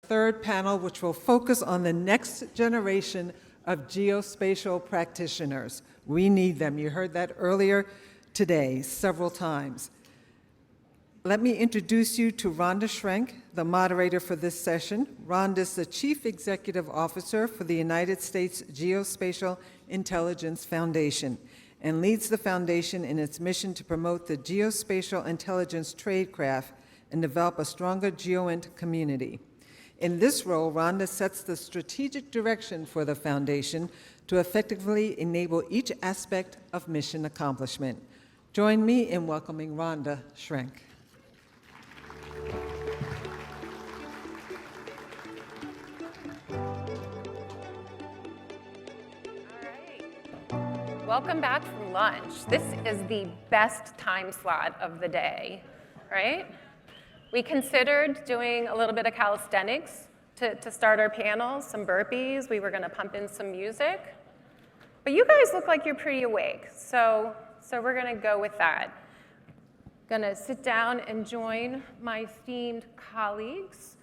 Third panel, which will focus on the next generation of geospatial practitioners. We need them. You heard that earlier today several times. Let me introduce you to Ronda Schrenk, the moderator for this session. Ronda is the Chief Executive Officer for the United States Geospatial Intelligence Foundation and leads the foundation in its mission to promote the geospatial intelligence tradecraft and develop a stronger GeoInt community. In this role, Ronda sets the strategic direction for the foundation to effectively enable each aspect of mission accomplishment. Join me in welcoming Ronda Schrenk. Welcome back from lunch. This is the best time slot of the day, right? We considered doing a little bit of calisthenics to start our panels, some burpees. We were going to pump in some music. But you guys look like you're pretty awake, so we're going to go with that. Going to sit down and join my esteemed colleagues.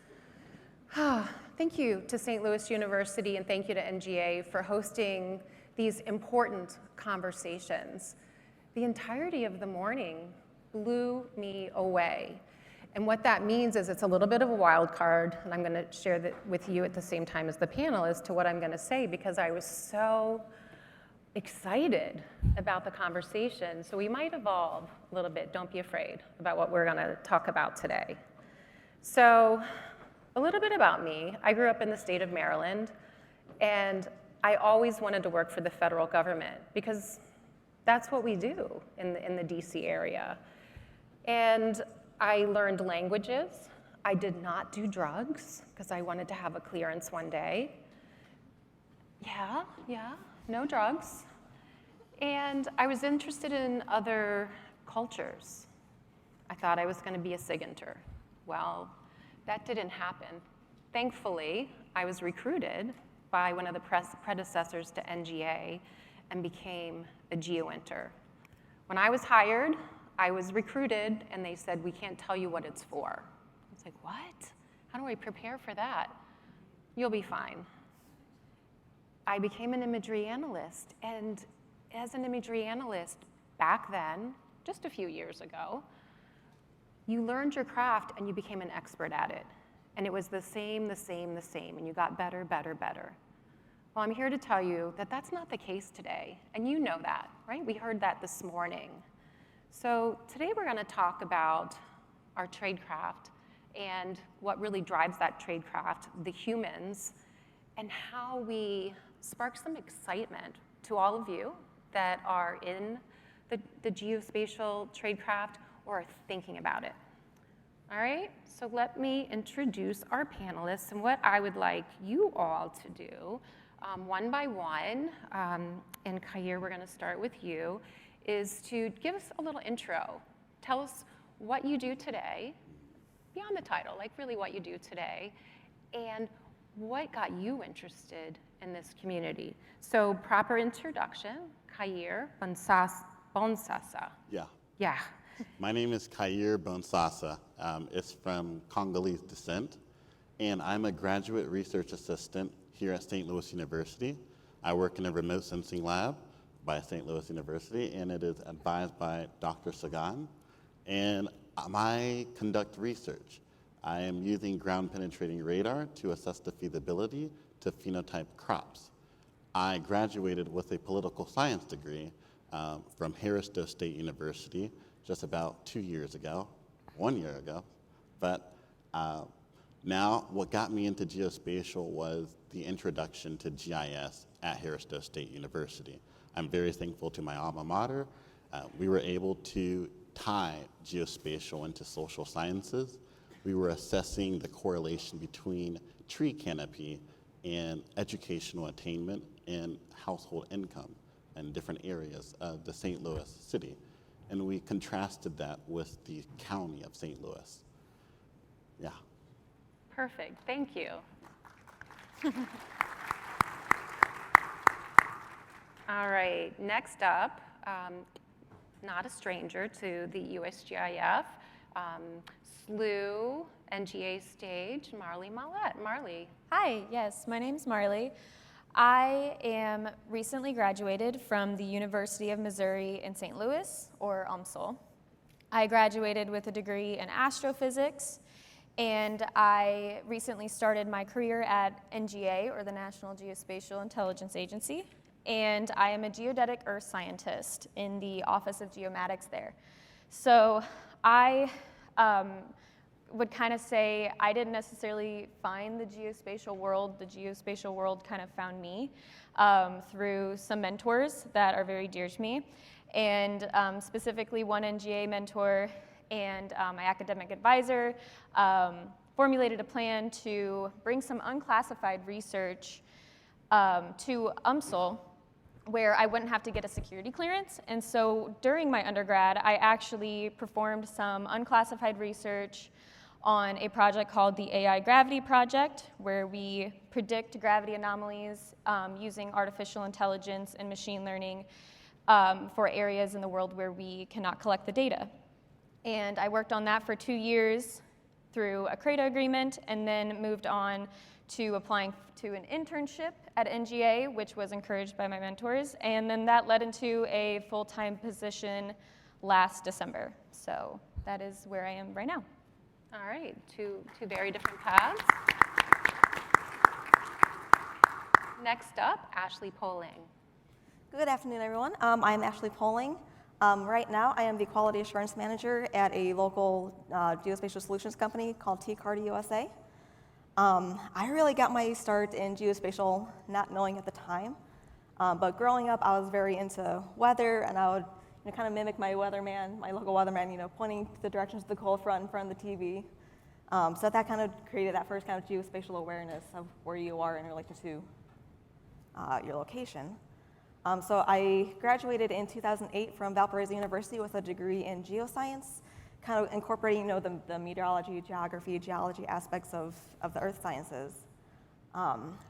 Thank you to St. Louis University and thank you to NGA for hosting these important conversations. The entirety of the morning blew me away. And what that means is it's a little bit of a wild card, and I'm going to share that with you at the same time as the panel as to what I'm going to say, because I was so excited about the conversation. So we might evolve a little bit. Don't be afraid about what we're going to talk about today. So a little bit about me. I grew up in the state of Maryland, and I always wanted to work for the federal government because that's what we do in the DC area. And I learned languages. I did not do drugs because I wanted to have a clearance one day. Yeah, no drugs. And I was interested in other cultures. I thought I was going to be a SIGINTer. Well, that didn't happen. Thankfully, I was recruited by one of the predecessors to NGA and became a GeoInter. When I was hired, I was recruited, and they said, we can't tell you what it's for. I was like, what? How do I prepare for that? You'll be fine. I became an imagery analyst, and as an imagery analyst back then, just a few years ago, you learned your craft and you became an expert at it. And it was the same, and you got better. Well, I'm here to tell you that that's not the case today, and you know that, right? We heard that this morning. So today we're going to talk about our tradecraft and what really drives that tradecraft, the humans, and how we spark some excitement to all of you that are in the geospatial tradecraft or are thinking about it. All right, so let me introduce our panelists and what I would like you all to do one by one. And Khair, we're going to start with you, is to give us a little intro. Tell us what you do today, beyond the title, like really what you do today, and what got you interested in this community. So proper introduction, Khair Bonsasa. Yeah. My name is Khair Bonsasa. It's from Congolese descent, and I'm a graduate research assistant here at St. Louis University. I work in a remote sensing lab by St. Louis University, and it is advised by Dr. Sagan. And I conduct research. I am using ground-penetrating radar to assess the feasibility to phenotype crops. I graduated with a political science degree from Harrisville State University just about 2 years ago, 1 year ago. But now what got me into geospatial was the introduction to GIS at Harrisville State University. I'm very thankful to my alma mater. We were able to tie geospatial into social sciences. We were assessing the correlation between tree canopy and educational attainment and household income in different areas of the St. Louis city. And we contrasted that with the county of St. Louis. Yeah. Perfect, thank you. All right, next up, not a stranger to the USGIF, SLU NGA stage, Marlie Mollett. Marlie. Hi, yes, my name's Marlie. I am recently graduated from the University of Missouri in St. Louis, or UMSL. I graduated with a degree in astrophysics, and I recently started my career at NGA, or the National Geospatial Intelligence Agency, and I am a geodetic earth scientist in the Office of Geomatics there. So I would kind of say I didn't necessarily find the geospatial world kind of found me through some mentors that are very dear to me, and specifically one NGA mentor and my academic advisor formulated a plan to bring some unclassified research to UMSL where I wouldn't have to get a security clearance. And so during my undergrad, I actually performed some unclassified research on a project called the AI Gravity Project, where we predict gravity anomalies using artificial intelligence and machine learning for areas in the world where we cannot collect the data. And I worked on that for 2 years through a CRADA agreement, and then moved on to applying to an internship at NGA, which was encouraged by my mentors, and then that led into a full-time position last December. So that is where I am right now. All right, two very different paths. Next up, Ashley Poling. Good afternoon, everyone. I'm Ashley Poling. Right now, I am the Quality Assurance Manager at a local geospatial solutions company called T-Kartor USA. I really got my start in geospatial not knowing at the time, but growing up, I was very into weather, and I would kind of mimic my weatherman, my local weatherman, pointing the directions of the cold front in front of the TV. So that kind of created that first kind of geospatial awareness of where you are in relation to your location. So I graduated in 2008 from Valparaiso University with a degree in geoscience, kind of incorporating the meteorology, geography, geology aspects of the earth sciences.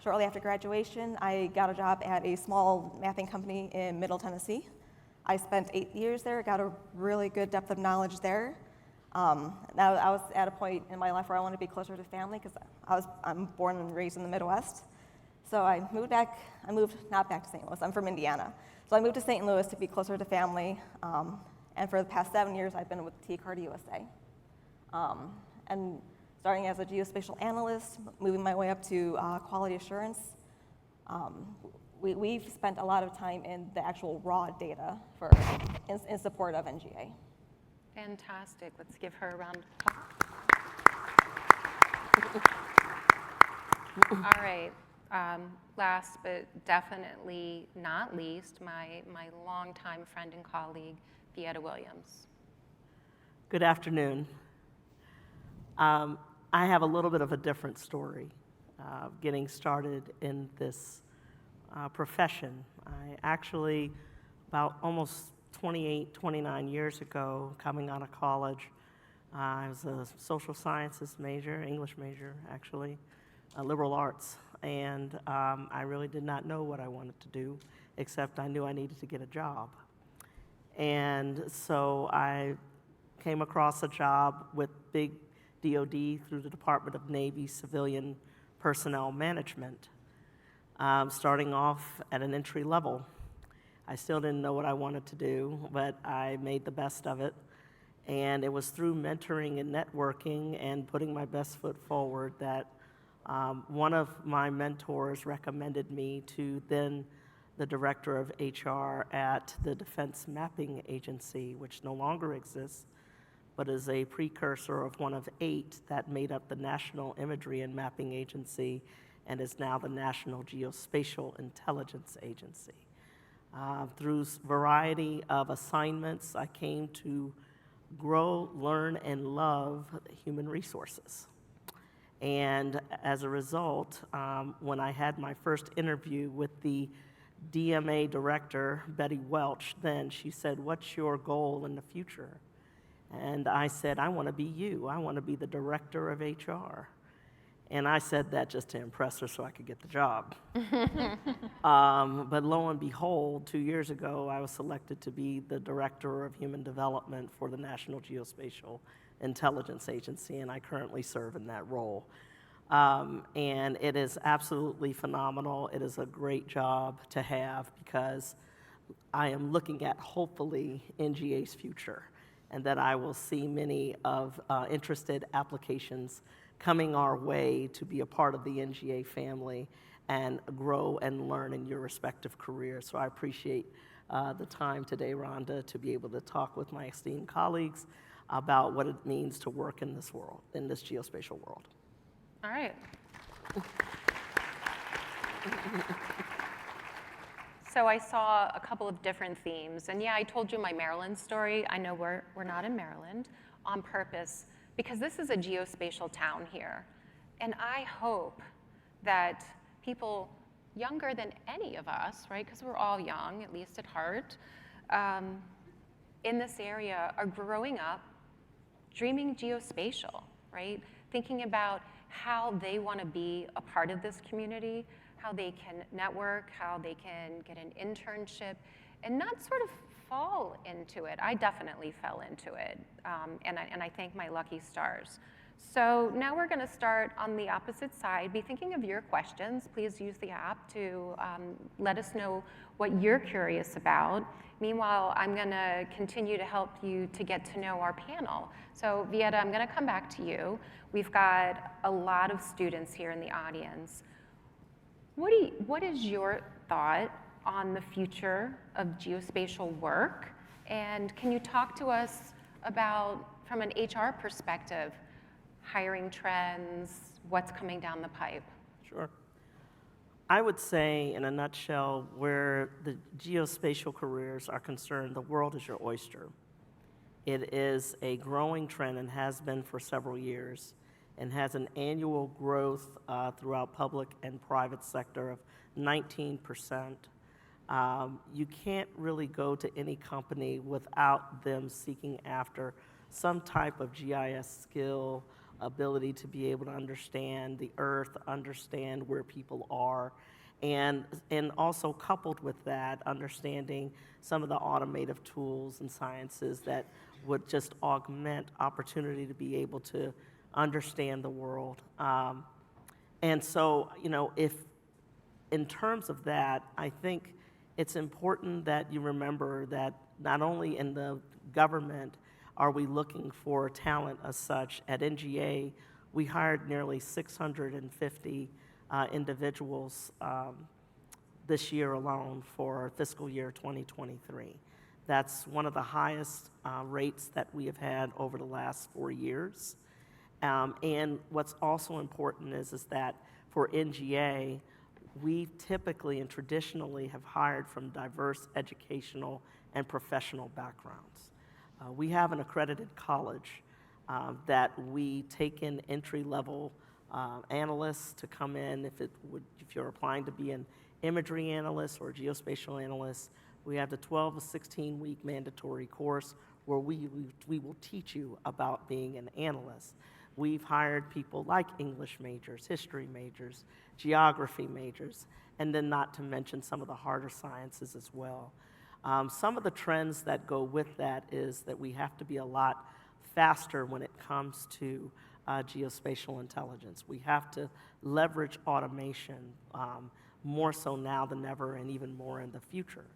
Shortly after graduation, I got a job at a small mapping company in Middle Tennessee. I spent 8 years there, got a really good depth of knowledge there. Now I was at a point in my life where I wanted to be closer to family because I'm born and raised in the Midwest. So I moved not back to St. Louis, I'm from Indiana. So I moved to St. Louis to be closer to family. And for the past 7 years, I've been with T-Kartor USA. And starting as a geospatial analyst, moving my way up to quality assurance. We've spent a lot of time in the actual raw data in support of NGA. Fantastic. Let's give her a round of applause. All right. Last but definitely not least, my longtime friend and colleague, Theetta Williams. Good afternoon. I have a little bit of a different story getting started in this profession. I actually, about almost 28, 29 years ago, coming out of college, I was a social sciences major, English major actually, liberal arts, and I really did not know what I wanted to do, except I knew I needed to get a job. And so I came across a job with big DOD through the Department of Navy Civilian Personnel Management, starting off at an entry level. I still didn't know what I wanted to do, but I made the best of it. And it was through mentoring and networking and putting my best foot forward that one of my mentors recommended me to then the director of HR at the Defense Mapping Agency, which no longer exists, but is a precursor of one of 8 that made up the National Imagery and Mapping Agency and is now the National Geospatial Intelligence Agency. Through a variety of assignments, I came to grow, learn, and love human resources. And as a result, when I had my first interview with the DMA director, Betty Welch, then she said, "What's your goal in the future?" And I said, "I want to be you. I want to be the director of HR." And I said that just to impress her so I could get the job. But lo and behold, 2 years ago, I was selected to be the Director of Human Development for the National Geospatial Intelligence Agency, and I currently serve in that role. And it is absolutely phenomenal. It is a great job to have because I am looking at, hopefully, NGA's future, and that I will see many of interested applications coming our way to be a part of the NGA family and grow and learn in your respective careers. So I appreciate the time today, Rhonda, to be able to talk with my esteemed colleagues about what it means to work in this world, in this geospatial world. All right. So I saw a couple of different themes. And yeah, I told you my Maryland story. I know we're not in Maryland on purpose because this is a geospatial town here. And I hope that people younger than any of us, right, because we're all young, at least at heart, in this area are growing up dreaming geospatial, right? Thinking about how they want to be a part of this community, how they can network, how they can get an internship, and not sort of fall into it. I definitely fell into it, and I thank my lucky stars. So now we're going to start on the opposite side. Be thinking of your questions. Please use the app to let us know what you're curious about. Meanwhile, I'm going to continue to help you to get to know our panel. So Vieta, I'm going to come back to you. We've got a lot of students here in the audience. What is your thought on the future of geospatial work? And can you talk to us about, from an HR perspective, hiring trends, what's coming down the pipe? Sure. I would say, in a nutshell, where the geospatial careers are concerned, the world is your oyster. It is a growing trend and has been for several years, and has an annual growth throughout public and private sector of 19%. You can't really go to any company without them seeking after some type of GIS skill, ability to be able to understand the earth, understand where people are, and also coupled with that, understanding some of the automative tools and sciences that would just augment opportunity to be able to understand the world. And so, if in terms of that, I think it's important that you remember that not only in the government are we looking for talent as such. At NGA, we hired nearly 650 individuals this year alone for fiscal year 2023. That's one of the highest rates that we have had over the last 4 years. And what's also important is that for NGA, we typically and traditionally have hired from diverse educational and professional backgrounds. We have an accredited college that we take in entry-level analysts to come in. If you're applying to be an imagery analyst or a geospatial analyst, we have the 12 to 16-week mandatory course where we will teach you about being an analyst. We've hired people like English majors, history majors, geography majors, and then not to mention some of the harder sciences as well. Some of the trends that go with that is that we have to be a lot faster when it comes to geospatial intelligence. We have to leverage automation more so now than ever, and even more in the future.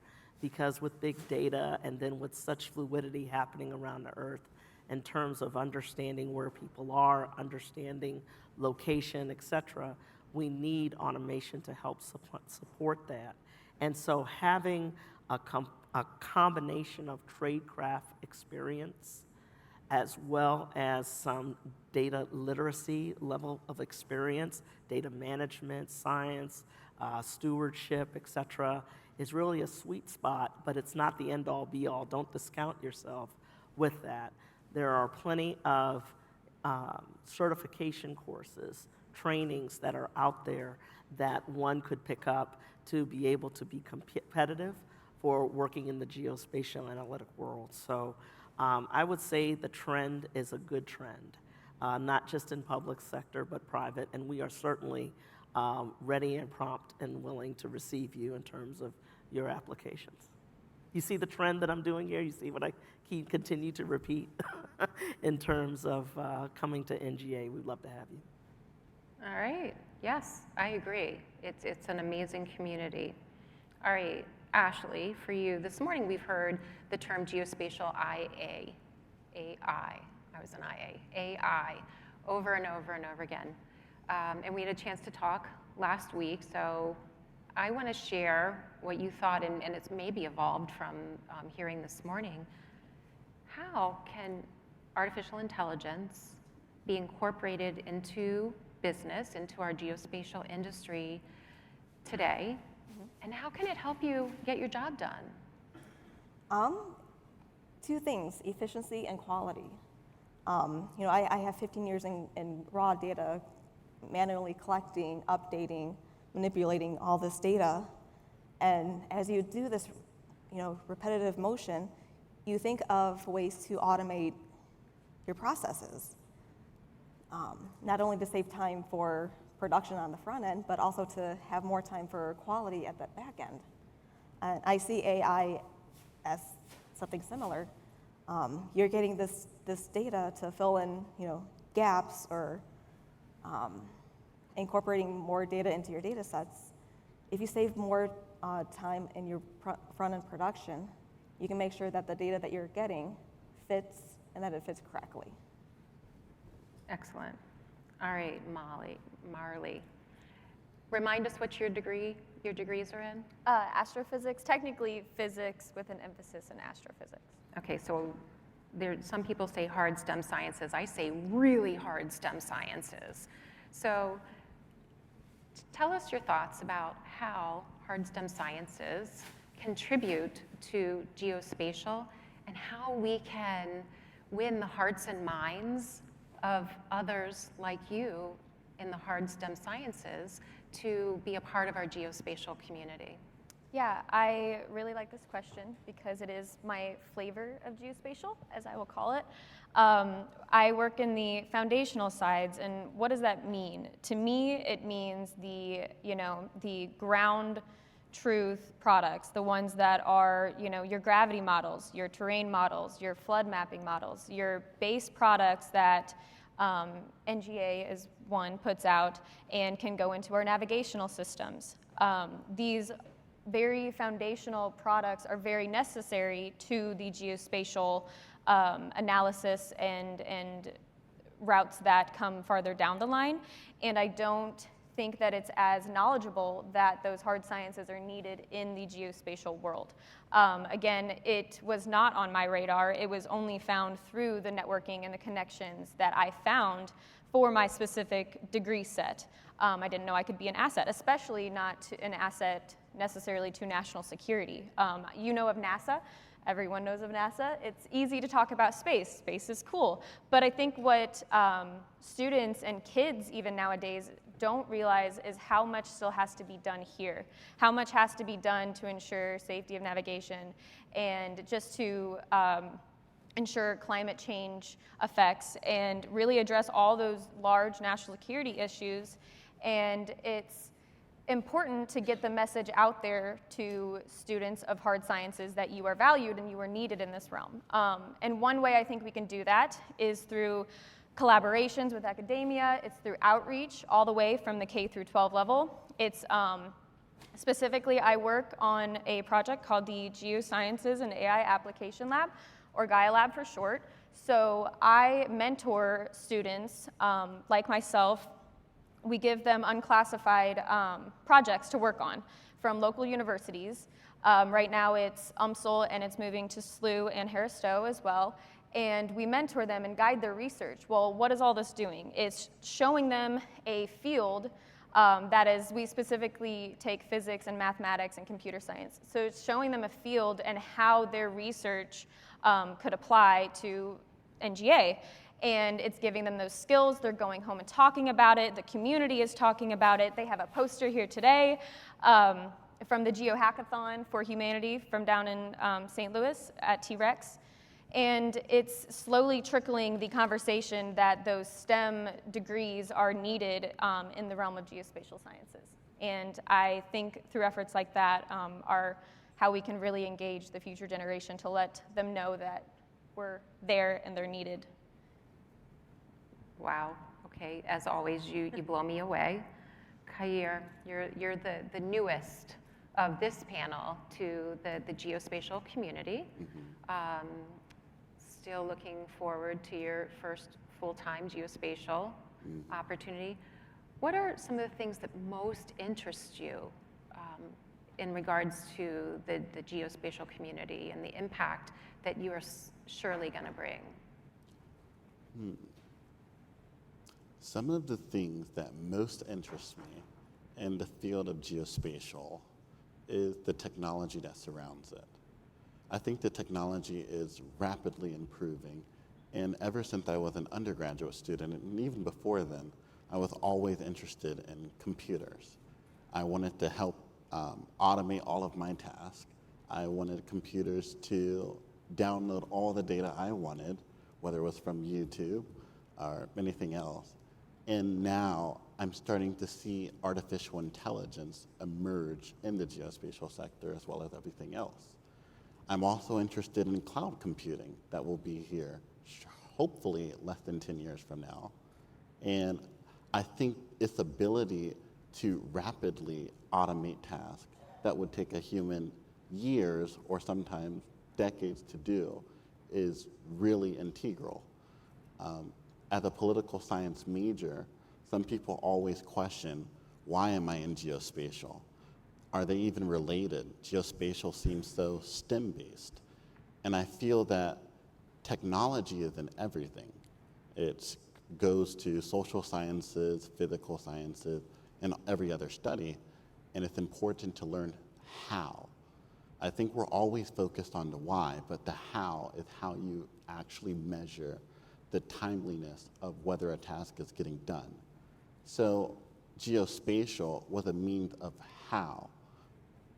Because with big data and then with such fluidity happening around the earth in terms of understanding where people are, understanding location, et cetera, we need automation to help support that. And so having a combination of tradecraft experience as well as some data literacy level of experience, data management, science, stewardship, et cetera, is really a sweet spot, but it's not the end-all be-all. Don't discount yourself with that. There are plenty of certification courses, trainings that are out there that one could pick up to be able to be competitive for working in the geospatial analytic world. So I would say the trend is a good trend. not just in public sector, but private, and we are certainly ready and prompt and willing to receive you in terms of your applications. You see the trend that I'm doing here? You see what I continue to repeat in terms of coming to NGA? We'd love to have you. All right. Yes, I agree. It's an amazing community. All right, Ashley, for you, this morning we've heard the term geospatial AI. I was an IA. AI, over and over and over again. And we had a chance to talk last week, so I want to share what you thought, and it's maybe evolved from hearing this morning. How can artificial intelligence be incorporated into business, into our geospatial industry today, and how can it help you get your job done? Two things, efficiency and quality. I have 15 years in raw data, manually collecting, updating, manipulating all this data. And as you do this, repetitive motion, you think of ways to automate your processes. Not only to save time for production on the front end, but also to have more time for quality at the back end. And I see AI as something similar. You're getting this data to fill in, gaps or incorporating more data into your data sets. If you save more time in your front-end production, you can make sure that the data that you're getting fits and that it fits correctly. Excellent. All right, Marlie. Remind us what your degrees are in? Astrophysics, technically physics with an emphasis in astrophysics. Okay, so some people say hard STEM sciences. I say really hard STEM sciences. So tell us your thoughts about how hard STEM sciences contribute to geospatial and how we can win the hearts and minds of others like you in the hard STEM sciences to be a part of our geospatial community. Yeah, I really like this question because it is my flavor of geospatial, as I will call it. I work in the foundational sides, and what does that mean? To me, it means the ground truth products, the ones that are, your gravity models, your terrain models, your flood mapping models, your base products that NGA is one puts out and can go into our navigational systems. These very foundational products are very necessary to the geospatial analysis and routes that come farther down the line. And I don't think that it's as knowledgeable that those hard sciences are needed in the geospatial world. Again, it was not on my radar. It was only found through the networking and the connections that I found for my specific degree set. I didn't know I could be an asset, especially not an asset necessarily to national security. You know of NASA. Everyone knows of NASA. It's easy to talk about space. Space is cool. But I think what students and kids even nowadays don't realize is how much still has to be done here. How much has to be done to ensure safety of navigation and just to ensure climate change effects and really address all those large national security issues. And it's important to get the message out there to students of hard sciences that you are valued and you are needed in this realm. And one way I think we can do that is through collaborations with academia. It's through outreach all the way from the K through 12 level. It's specifically, I work on a project called the Geosciences and AI Application Lab, or Gaia Lab for short. So I mentor students like myself. We give them unclassified projects to work on from local universities. Right now it's UMSL and it's moving to SLU and Harris-Stowe as well. And we mentor them and guide their research. Well, what is all this doing? It's showing them a field that is, we specifically take physics and mathematics and computer science. So it's showing them a field and how their research could apply to NGA. And it's giving them those skills. They're going home and talking about it. The community is talking about it. They have a poster here today from the Geo Hackathon for Humanity from down in St. Louis at T-Rex. And it's slowly trickling the conversation that those STEM degrees are needed in the realm of geospatial sciences. And I think through efforts like that are how we can really engage the future generation to let them know that we're there and they're needed. Wow, okay, as always, you blow me away. Khair, you're the newest of this panel to the geospatial community. Still looking forward to your first full-time geospatial opportunity. What are some of the things that most interest you in regards to the geospatial community and the impact that you are surely going to bring? Some of the things that most interest me in the field of geospatial is the technology that surrounds it. I think the technology is rapidly improving, and ever since I was an undergraduate student, and even before then, I was always interested in computers. I wanted to help automate all of my tasks. I wanted computers to download all the data I wanted, whether it was from YouTube or anything else. And now I'm starting to see artificial intelligence emerge in the geospatial sector as well as everything else. I'm also interested in cloud computing that will be here hopefully less than 10 years from now. And I think its ability to rapidly automate tasks that would take a human years or sometimes decades to do is really integral. As a political science major, some people always question, why am I in geospatial? Are they even related? Geospatial seems so STEM-based. And I feel that technology is in everything. It goes to social sciences, physical sciences, and every other study, and it's important to learn how. I think we're always focused on the why, but the how is how you actually measure the timeliness of whether a task is getting done. So geospatial was a means of how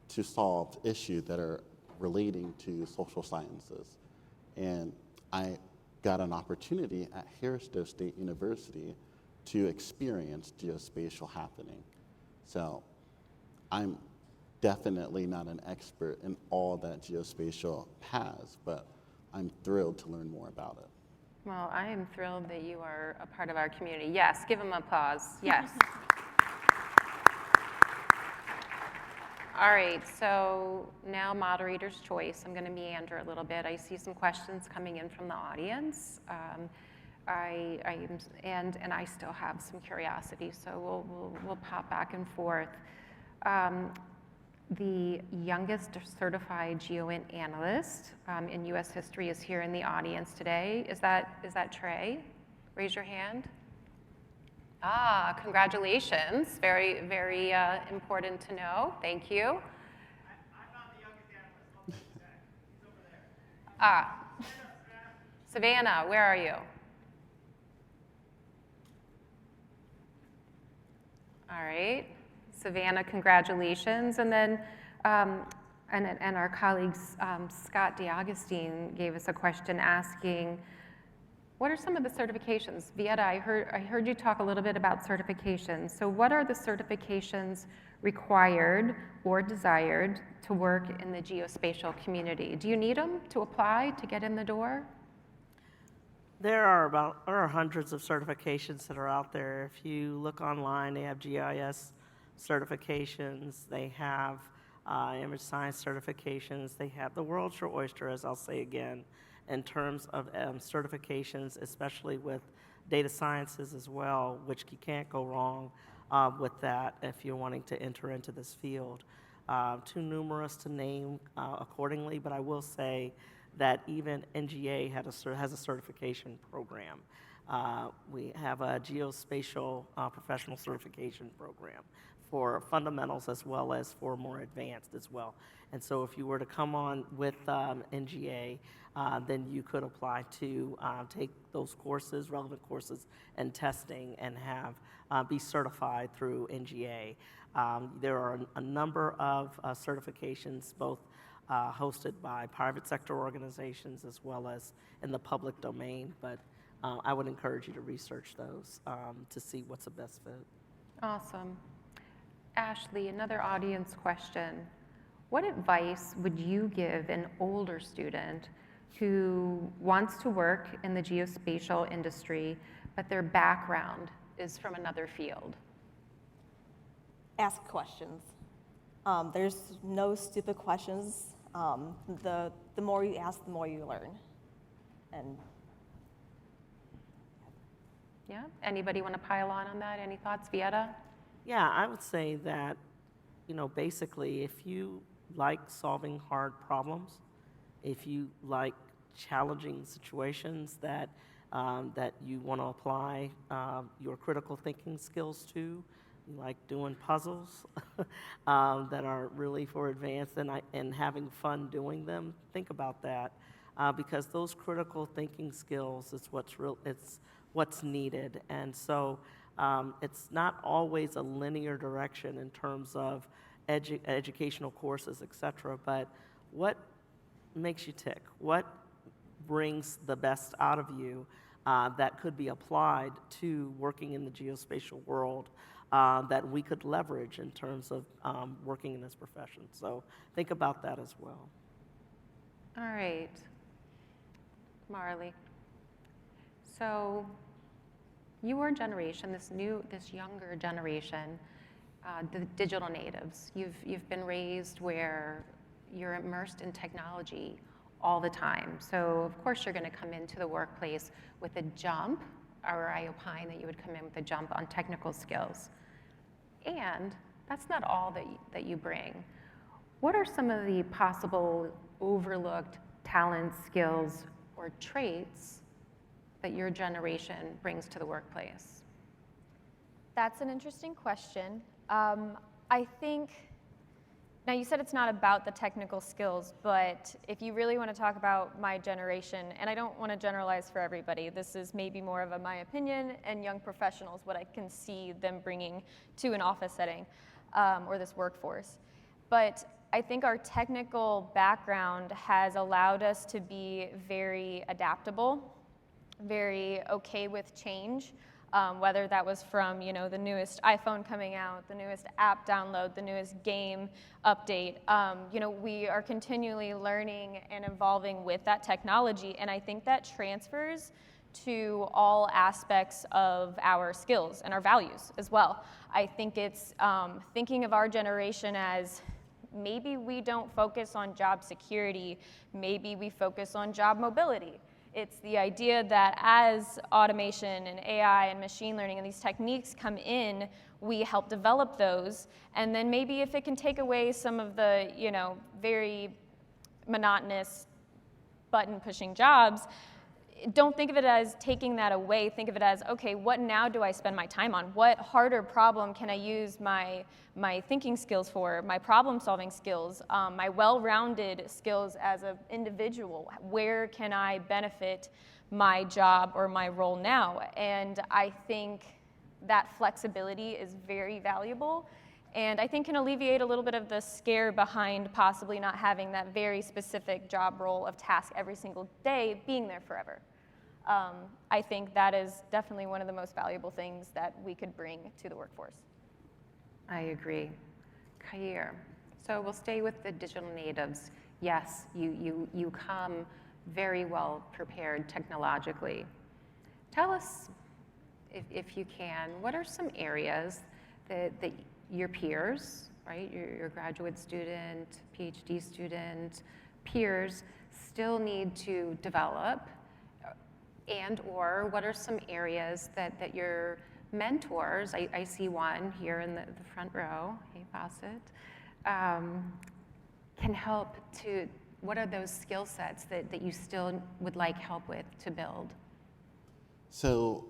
to solve issues that are relating to social sciences. And I got an opportunity at Harrisburg State University to experience geospatial happening. So I'm definitely not an expert in all that geospatial has, but I'm thrilled to learn more about it. Well, I am thrilled that you are a part of our community. Yes, give them applause. Yes. All right, so now moderator's choice. I'm going to meander a little bit. I see some questions coming in from the audience. And I still have some curiosity, so we'll pop back and forth. The youngest certified GeoInt analyst in U.S. history is here in the audience today. Is that Trey? Raise your hand. Ah, congratulations. Very, very important to know. Thank you. I'm not the youngest analyst. He's over there. Ah, Savannah, where are you? All right. Savannah, congratulations. And then, and our colleagues, Scott DeAugustine gave us a question asking, what are some of the certifications? Vieta, I heard you talk a little bit about certifications. So what are the certifications required or desired to work in the geospatial community? Do you need them to apply to get in the door? There are hundreds of certifications that are out there. If you look online, they have GIS certifications, they have image science certifications, they have the world's your oyster, as I'll say again, in terms of certifications, especially with data sciences as well, which you can't go wrong with that if you're wanting to enter into this field. Too numerous to name accordingly, but I will say that even NGA has a certification program. We have a geospatial professional certification program for fundamentals as well as for more advanced as well. And so if you were to come on with NGA, then you could apply to take those courses, relevant courses, and testing and be certified through NGA. There are a number of certifications, both hosted by private sector organizations as well as in the public domain, but I would encourage you to research those to see what's the best fit. Awesome. Ashley, another audience question. What advice would you give an older student who wants to work in the geospatial industry, but their background is from another field? Ask questions. There's no stupid questions. The more you ask, the more you learn. And Yeah, anybody want to pile on that? Any thoughts, Vieta? Yeah, I would say that, basically, if you like solving hard problems, if you like challenging situations that you want to apply your critical thinking skills to, you like doing puzzles that are really for advanced and having fun doing them, think about that because those critical thinking skills is what's needed. And so it's not always a linear direction in terms of educational courses, et cetera, but what makes you tick? What brings the best out of you that could be applied to working in the geospatial world that we could leverage in terms of working in this profession? So think about that as well. All right. Marlie. So your generation, this younger generation, the digital natives, you've been raised where you're immersed in technology all the time. So of course you're going to come into the workplace with a jump, or I opine that you would come in with a jump on technical skills. And that's not all that you bring. What are some of the possible overlooked talents, skills, or traits that your generation brings to the workplace? That's an interesting question. I think, now you said it's not about the technical skills, but if you really want to talk about my generation, and I don't want to generalize for everybody, this is maybe more of my opinion and young professionals, what I can see them bringing to an office setting or this workforce. But I think our technical background has allowed us to be very adaptable, very okay with change, whether that was from the newest iPhone coming out, the newest app download, the newest game update. We are continually learning and evolving with that technology, and I think that transfers to all aspects of our skills and our values as well. I think it's thinking of our generation as maybe we don't focus on job security, maybe we focus on job mobility. It's the idea that as automation and AI and machine learning and these techniques come in, we help develop those. And then maybe if it can take away some of the, very monotonous button pushing jobs, don't think of it as taking that away. Think of it as, okay, what now do I spend my time on? What harder problem can I use my thinking skills for, my problem solving skills, my well-rounded skills as an individual? Where can I benefit my job or my role now? And I think that flexibility is very valuable, and I think can alleviate a little bit of the scare behind possibly not having that very specific job role of task every single day being there forever. I think that is definitely one of the most valuable things that we could bring to the workforce. I agree. Khair. So we'll stay with the digital natives. Yes, you come very well prepared technologically. Tell us, if you can, what are some areas that your peers, right, your graduate student, PhD student, peers still need to develop, and or what are some areas that your mentors, I see one here in the front row, hey Fawcett, can help to, what are those skill sets that you still would like help with to build? So,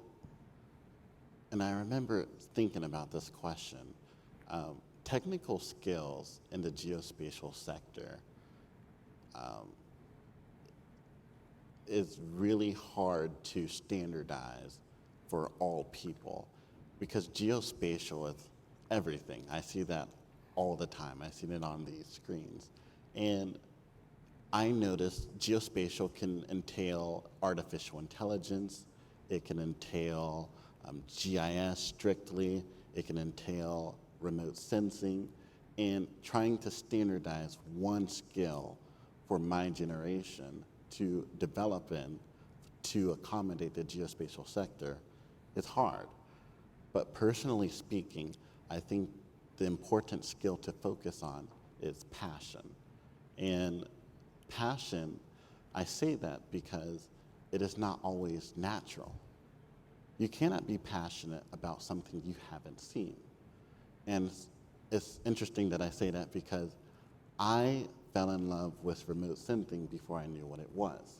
and I remember thinking about this question. Technical skills in the geospatial sector is really hard to standardize for all people because geospatial is everything. I see that all the time. I see it on these screens. And I noticed geospatial can entail artificial intelligence, it can entail GIS strictly, it can entail remote sensing, and trying to standardize one skill for my generation to develop in to accommodate the geospatial sector is hard. But personally speaking, I think the important skill to focus on is passion. And passion, I say that because it is not always natural. You cannot be passionate about something you haven't seen. And it's interesting that I say that because I fell in love with remote sensing before I knew what it was.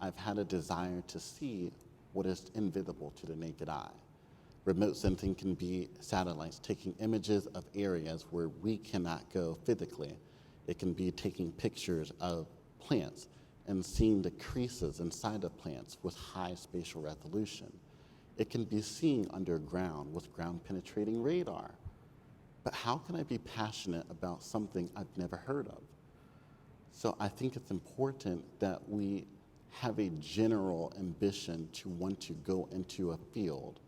I've had a desire to see what is invisible to the naked eye. Remote sensing can be satellites taking images of areas where we cannot go physically. It can be taking pictures of plants and seeing the creases inside of plants with high spatial resolution. It can be seen underground with ground penetrating radar. But how can I be passionate about something I've never heard of? So I think it's important that we have a general ambition to want to go into a field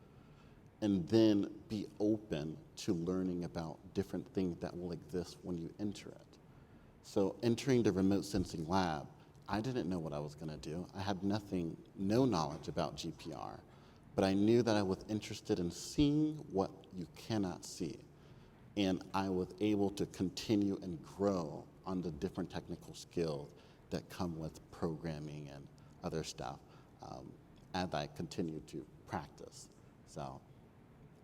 and then be open to learning about different things that will exist when you enter it. So entering the remote sensing lab, I didn't know what I was going to do. I had no knowledge about GPR, but I knew that I was interested in seeing what you cannot see. And I was able to continue and grow on the different technical skills that come with programming and other stuff as I continue to practice. So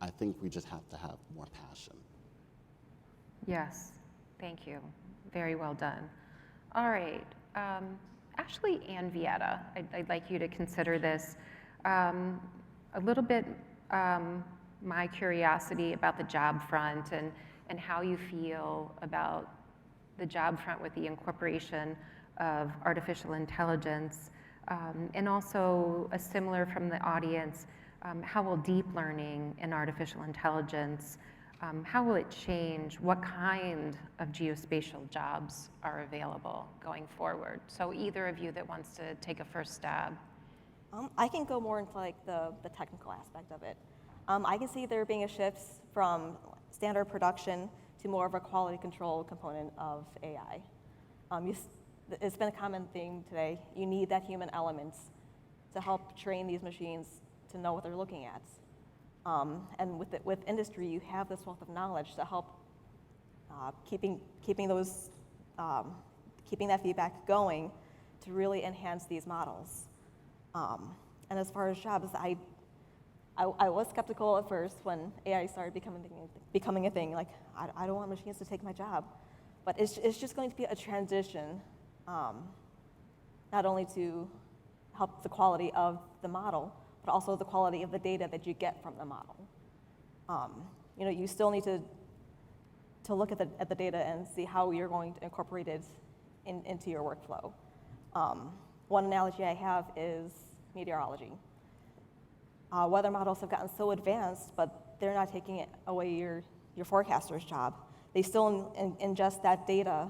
I think we just have to have more passion. Yes, thank you. Very well done. All right, Ashley and Vieta, I'd like you to consider this. A little bit my curiosity about the job front and how you feel about the job front with the incorporation of artificial intelligence, and also a similar from the audience, how will deep learning and artificial intelligence, how will it change what kind of geospatial jobs are available going forward? So either of you that wants to take a first stab. I can go more into like the technical aspect of it. I can see there being a shift from standard production to more of a quality control component of AI. It's been a common theme today. You need that human element to help train these machines to know what they're looking at. And with industry, you have this wealth of knowledge to help keeping that feedback going to really enhance these models. And as far as jobs, I was skeptical at first when AI started becoming a thing. Like, I don't want machines to take my job. But it's just going to be a transition, not only to help the quality of the model, but also the quality of the data that you get from the model. You still need to look at the data and see how you're going to incorporate it into your workflow. One analogy I have is meteorology. Weather models have gotten so advanced, but they're not taking away your forecaster's job. They still ingest that data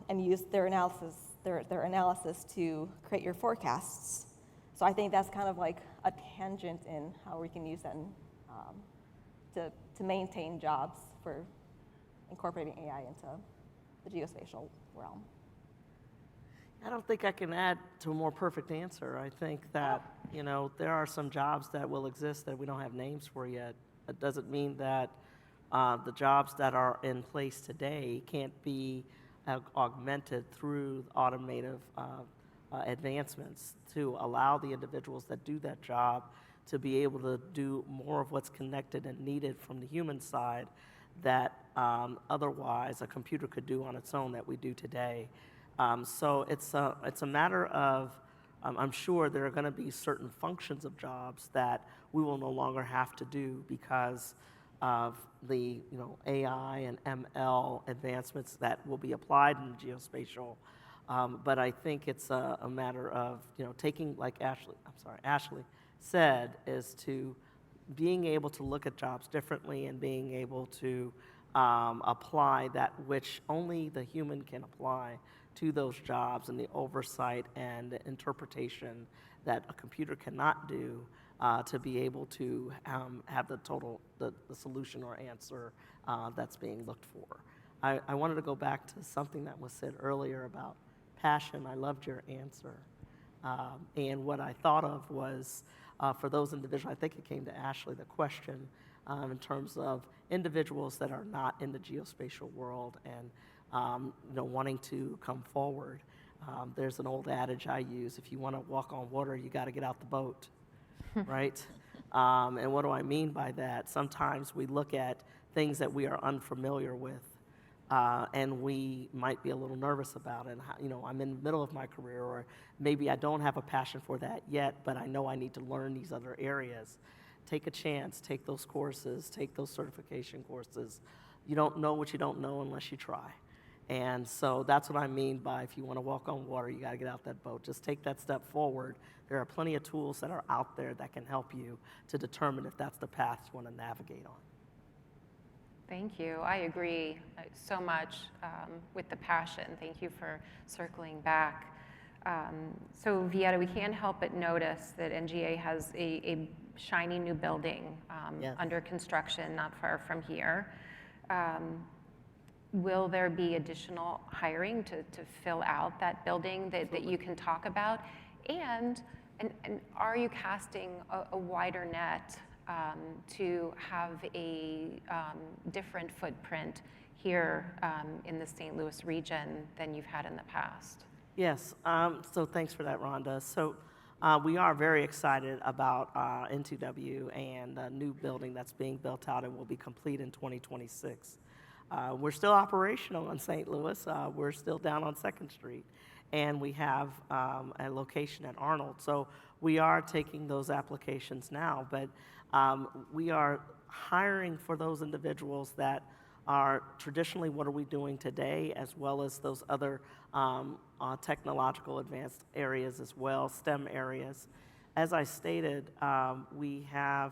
and use their analysis to create your forecasts. So I think that's kind of like a tangent in how we can use that to maintain jobs for incorporating AI into the geospatial realm. I don't think I can add to a more perfect answer. I think that, there are some jobs that will exist that we don't have names for yet. It doesn't mean that the jobs that are in place today can't be augmented through automative advancements to allow the individuals that do that job to be able to do more of what's connected and needed from the human side that otherwise a computer could do on its own that we do today. So it's a matter of, I'm sure there are going to be certain functions of jobs that we will no longer have to do because of the AI and ML advancements that will be applied in geospatial. But I think it's a matter of taking, like Ashley said, is to being able to look at jobs differently and being able to apply that which only the human can apply to those jobs and the oversight and the interpretation that a computer cannot do to be able to have the solution or answer that's being looked for. I wanted to go back to something that was said earlier about passion. I loved your answer. And what I thought of was, for those individuals, I think it came to Ashley, the question in terms of individuals that are not in the geospatial world and wanting to come forward. There's an old adage I use: if you want to walk on water, you got to get out the boat, right? And what do I mean by that? Sometimes we look at things that we are unfamiliar with, and we might be a little nervous about it. I'm in the middle of my career, or maybe I don't have a passion for that yet, but I know I need to learn these other areas. Take a chance, take those courses, take those certification courses. You don't know what you don't know unless you try. And so that's what I mean by, if you want to walk on water, you got to get out that boat. Just take that step forward. There are plenty of tools that are out there that can help you to determine if that's the path you want to navigate on. Thank you. I agree so much with the passion. Thank you for circling back. So Vieta, we can't help but notice that NGA has a shiny new building Yes. under construction not far from here. Will there be additional hiring to fill out that building that you can talk about? And are you casting a wider net to have a different footprint here in the St. Louis region than you've had in the past? Yes, so thanks for that, Rhonda. So we are very excited about N2W and a new building that's being built out and will be complete in 2026. We're still operational in St. Louis. We're still down on 2nd Street, and we have a location at Arnold. So we are taking those applications now, but we are hiring for those individuals that are traditionally what are we doing today, as well as those other technological advanced areas as well, STEM areas. As I stated, we have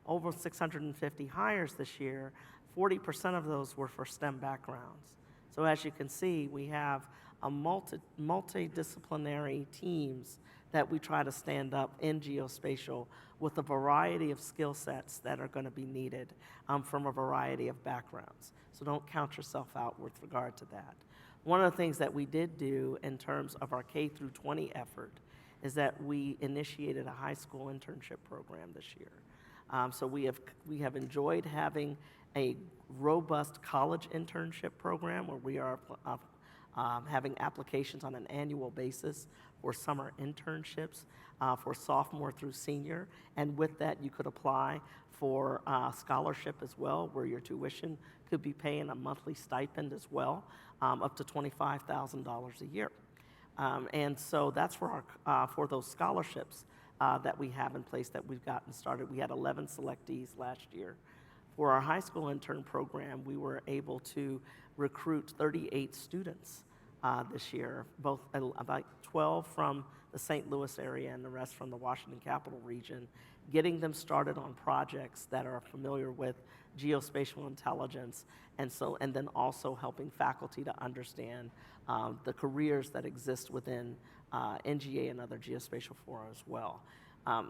over 650 hires this year. 40% of those were for STEM backgrounds. So as you can see, we have a multidisciplinary teams that we try to stand up in geospatial with a variety of skill sets that are going to be needed from a variety of backgrounds. So don't count yourself out with regard to that. One of the things that we did do in terms of our K through 20 effort is that we initiated a high school internship program this year. So we have enjoyed having a robust college internship program where we are having applications on an annual basis for summer internships for sophomore through senior. And with that, you could apply for scholarship as well, where your tuition could be paying a monthly stipend as well, up to $25,000 a year. And so that's for those scholarships that we have in place that we've gotten started. We had 11 selectees last year. For our high school intern program, we were able to recruit 38 students this year, both about 12 from the St. Louis area and the rest from the Washington Capital region, getting them started on projects that are familiar with geospatial intelligence, and then also helping faculty to understand the careers that exist within NGA and other geospatial fora as well.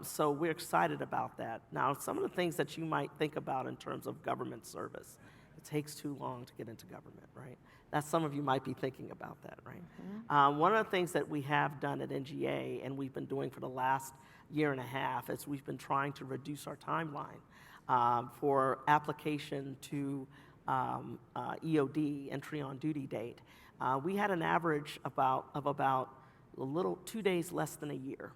So we're excited about that. Now, some of the things that you might think about in terms of government service, it takes too long to get into government, right? That some of you might be thinking about that, right? Mm-hmm. One of the things that we have done at NGA, and we've been doing for the last year and a half, is we've been trying to reduce our timeline for application to EOD, entry on duty date. We had an average of about 2 days less than a year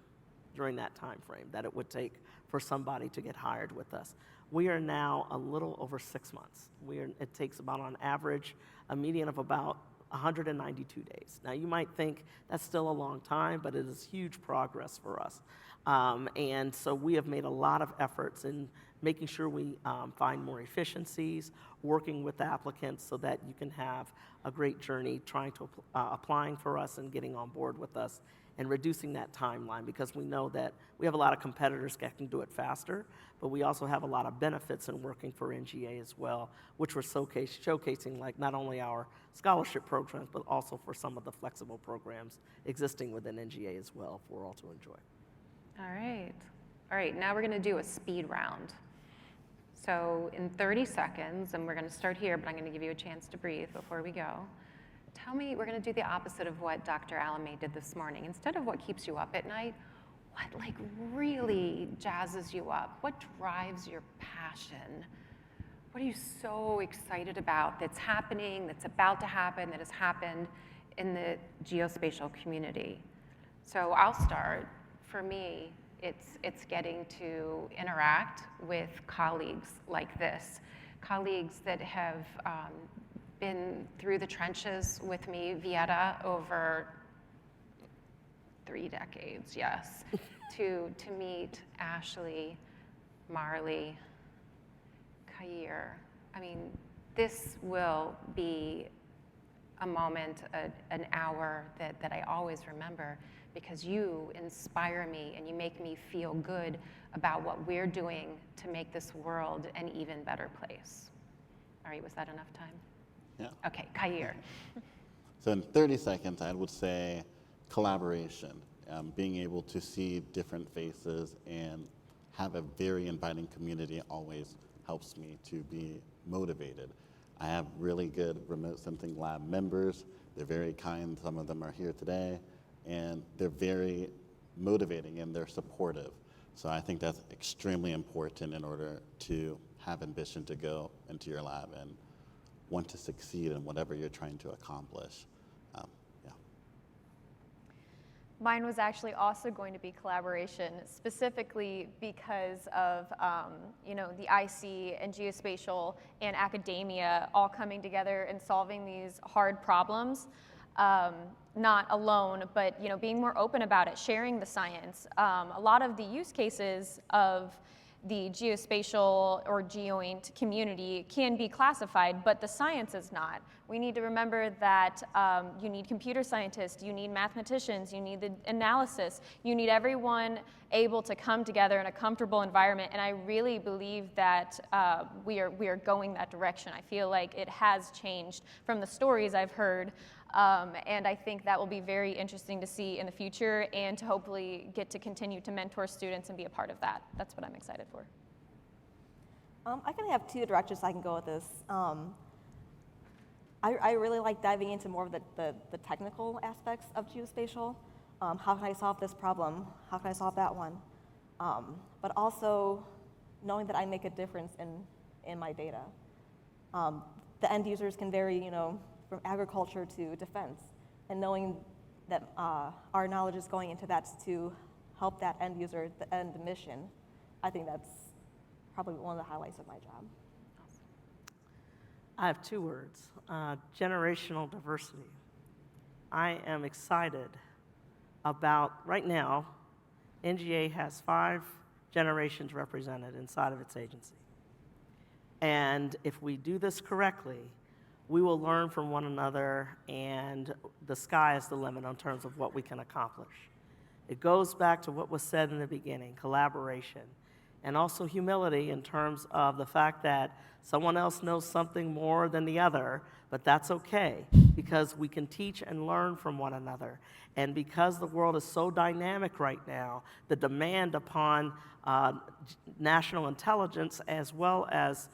during that time frame that it would take for somebody to get hired with us. We are now a little over 6 months. It takes about, on average, a median of about 192 days. Now, you might think that's still a long time, but it is huge progress for us. And so we have made a lot of efforts in making sure we find more efficiencies, working with the applicants so that you can have a great journey trying to applying for us and getting on board with us and reducing that timeline, because we know that we have a lot of competitors that can do it faster, but we also have a lot of benefits in working for NGA as well, which we're showcasing, like not only our scholarship programs, but also for some of the flexible programs existing within NGA as well for all to enjoy. All right. All right, now we're going to do a speed round. So in 30 seconds, and we're going to start here, but I'm going to give you a chance to breathe before we go. Tell me, we're going to do the opposite of what Dr. Alamay did this morning. Instead of what keeps you up at night, what like really jazzes you up? What drives your passion? What are you so excited about that's happening, that's about to happen, that has happened in the geospatial community? So I'll start. For me, it's getting to interact with colleagues like this, colleagues that have been through the trenches with me, Vieta, over 3 decades, yes, to meet Ashley, Marlie, Khair. I mean, this will be a moment, an hour that I always remember, because you inspire me and you make me feel good about what we're doing to make this world an even better place. All right, was that enough time? Yeah. Okay, Khair. So in 30 seconds, I would say collaboration, being able to see different faces and have a very inviting community always helps me to be motivated. I have really good remote sensing lab members. They're very kind. Some of them are here today, and they're very motivating and they're supportive. So I think that's extremely important in order to have ambition to go into your lab and want to succeed in whatever you're trying to accomplish. Yeah. Mine was actually also going to be collaboration, specifically because of the IC and geospatial and academia all coming together and solving these hard problems, not alone, but being more open about it, sharing the science. A lot of the use cases of the geospatial or geoint community can be classified, but the science is not. We need to remember that you need computer scientists, you need mathematicians, you need the analysis, you need everyone able to come together in a comfortable environment, and I really believe that we are going that direction. I feel like it has changed from the stories I've heard, and I think that will be very interesting to see in the future and to hopefully get to continue to mentor students and be a part of that. That's what I'm excited for. I kind of have 2 directions I can go with this. I really like diving into more of the technical aspects of geospatial. How can I solve this problem? How can I solve that one? But also knowing that I make a difference in my data. The end users can vary, from agriculture to defense, and knowing that our knowledge is going into that to help that end user, the end mission, I think that's probably one of the highlights of my job. I have 2 words, generational diversity. I am excited about, right now, NGA has 5 generations represented inside of its agency. And if we do this correctly, we will learn from one another, and the sky is the limit in terms of what we can accomplish. It goes back to what was said in the beginning, collaboration, and also humility in terms of the fact that someone else knows something more than the other, but that's okay, because we can teach and learn from one another. And because the world is so dynamic right now, the demand upon national intelligence as well as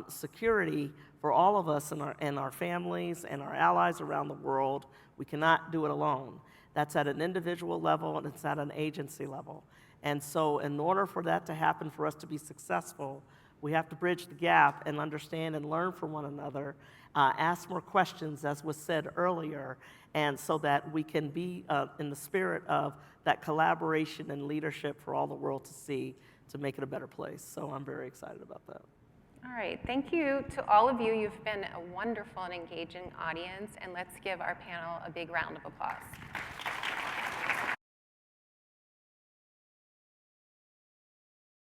security for all of us and our families and our allies around the world, we cannot do it alone. That's at an individual level and it's at an agency level. And so in order for that to happen, for us to be successful, we have to bridge the gap and understand and learn from one another, ask more questions, as was said earlier, and so that we can be in the spirit of that collaboration and leadership for all the world to see, to make it a better place. So I'm very excited about that. All right, thank you to all of you. You've been a wonderful and engaging audience, and let's give our panel a big round of applause.